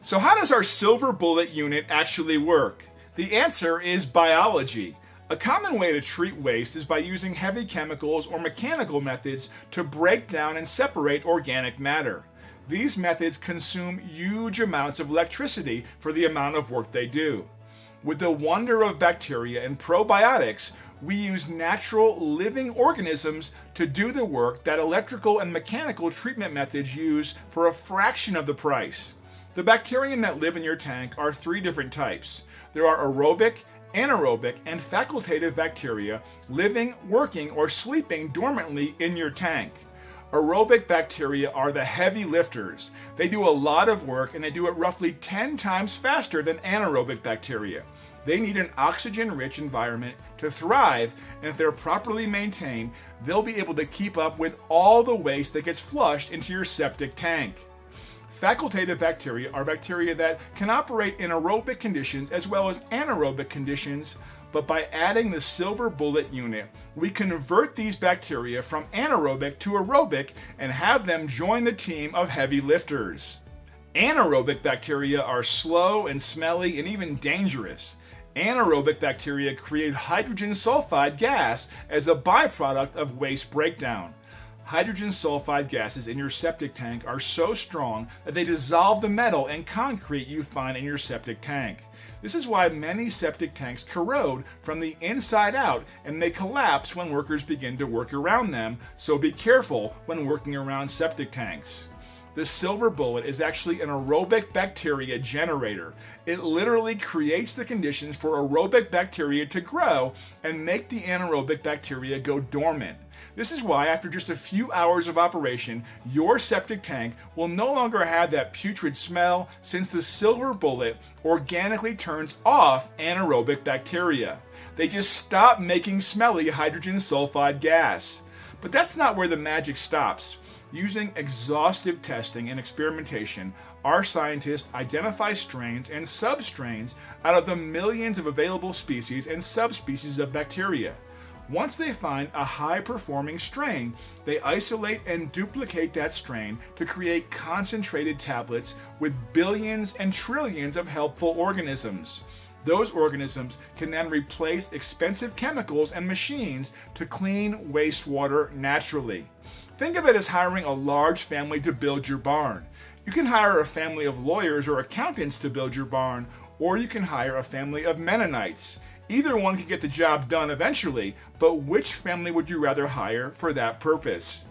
So how does our silver bullet unit actually work? The answer is biology. A common way to treat waste is by using heavy chemicals or mechanical methods to break down and separate organic matter. These methods consume huge amounts of electricity for the amount of work they do. With the wonder of bacteria and probiotics, we use natural living organisms to do the work that electrical and mechanical treatment methods use for a fraction of the price. The bacteria that live in your tank are three different types. There are aerobic, anaerobic, and facultative bacteria living, working, or sleeping dormantly in your tank. Aerobic bacteria are the heavy lifters. They do a lot of work and they do it roughly 10 times faster than anaerobic bacteria. They need an oxygen-rich environment to thrive, and if they're properly maintained, they'll be able to keep up with all the waste that gets flushed into your septic tank. Facultative bacteria are bacteria that can operate in aerobic conditions as well as anaerobic conditions, but by adding the silver bullet unit, we convert these bacteria from anaerobic to aerobic and have them join the team of heavy lifters. Anaerobic bacteria are slow and smelly and even dangerous. Anaerobic bacteria create hydrogen sulfide gas as a byproduct of waste breakdown. Hydrogen sulfide gases in your septic tank are so strong that they dissolve the metal and concrete you find in your septic tank. This is why many septic tanks corrode from the inside out and they collapse when workers begin to work around them, so be careful when working around septic tanks. The silver bullet is actually an aerobic bacteria generator. It literally creates the conditions for aerobic bacteria to grow and make the anaerobic bacteria go dormant. This is why after just a few hours of operation, your septic tank will no longer have that putrid smell, since the silver bullet organically turns off anaerobic bacteria. They just stop making smelly hydrogen sulfide gas. But that's not where the magic stops. Using exhaustive testing and experimentation, our scientists identify strains and substrains out of the millions of available species and subspecies of bacteria. Once they find a high-performing strain, they isolate and duplicate that strain to create concentrated tablets with billions and trillions of helpful organisms. Those organisms can then replace expensive chemicals and machines to clean wastewater naturally. Think of it as hiring a large family to build your barn. You can hire a family of lawyers or accountants to build your barn, or you can hire a family of Mennonites. Either one can get the job done eventually, but which family would you rather hire for that purpose?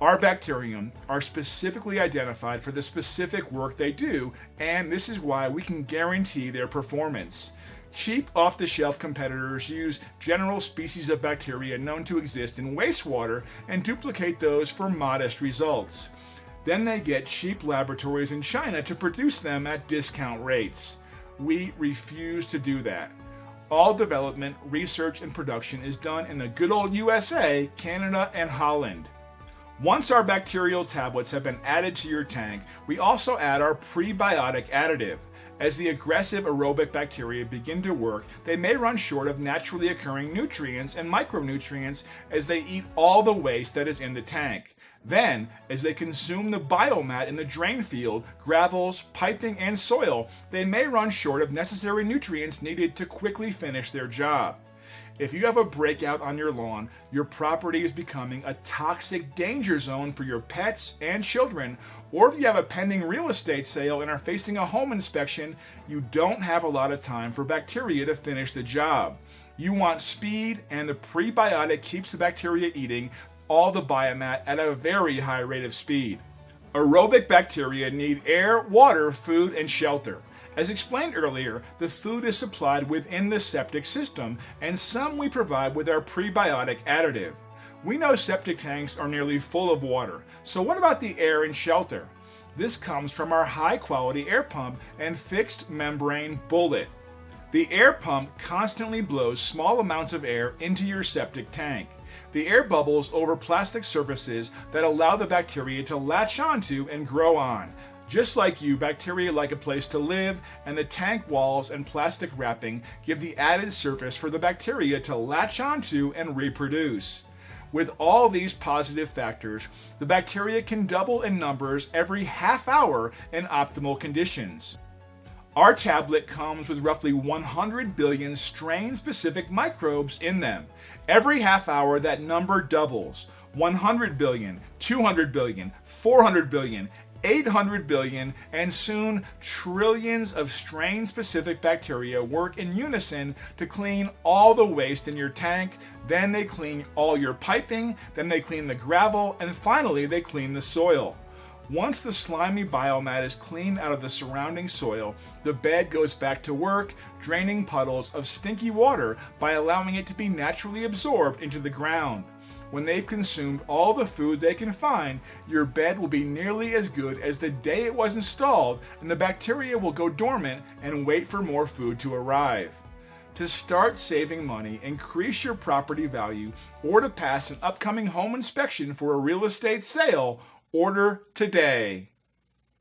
Our bacterium are specifically identified for the specific work they do, and this is why we can guarantee their performance. Cheap off-the-shelf competitors use general species of bacteria known to exist in wastewater and duplicate those for modest results. Then they get cheap laboratories in China to produce them at discount rates. We refuse to do that. All development, research, and production is done in the good old USA, Canada, and Holland. Once our bacterial tablets have been added to your tank, we also add our prebiotic additive. As the aggressive aerobic bacteria begin to work, they may run short of naturally occurring nutrients and micronutrients as they eat all the waste that is in the tank. Then, as they consume the biomat in the drain field, gravels, piping, and soil, they may run short of necessary nutrients needed to quickly finish their job. If you have a breakout on your lawn, your property is becoming a toxic danger zone for your pets and children, or if you have a pending real estate sale and are facing a home inspection, you don't have a lot of time for bacteria to finish the job. You want speed, and the prebiotic keeps the bacteria eating all the biomat at a very high rate of speed. Aerobic bacteria need air, water, food, and shelter. As explained earlier, the food is supplied within the septic system, and some we provide with our prebiotic additive. We know septic tanks are nearly full of water, so what about the air and shelter? This comes from our high-quality air pump and fixed membrane bullet. The air pump constantly blows small amounts of air into your septic tank. The air bubbles over plastic surfaces that allow the bacteria to latch onto and grow on. Just like you, bacteria like a place to live, and the tank walls and plastic wrapping give the added surface for the bacteria to latch onto and reproduce. With all these positive factors, the bacteria can double in numbers every half hour in optimal conditions. Our tablet comes with roughly 100 billion strain-specific microbes in them. Every half hour, that number doubles. 100 billion, 200 billion, 400 billion, 800 billion, and soon trillions of strain-specific bacteria work in unison to clean all the waste in your tank. Then they clean all your piping, then they clean the gravel, and finally they clean the soil. Once the slimy biomat is cleaned out of the surrounding soil, the bed goes back to work, draining puddles of stinky water by allowing it to be naturally absorbed into the ground. When they've consumed all the food they can find, your bed will be nearly as good as the day it was installed, and the bacteria will go dormant and wait for more food to arrive. To start saving money, increase your property value, or to pass an upcoming home inspection for a real estate sale, order today.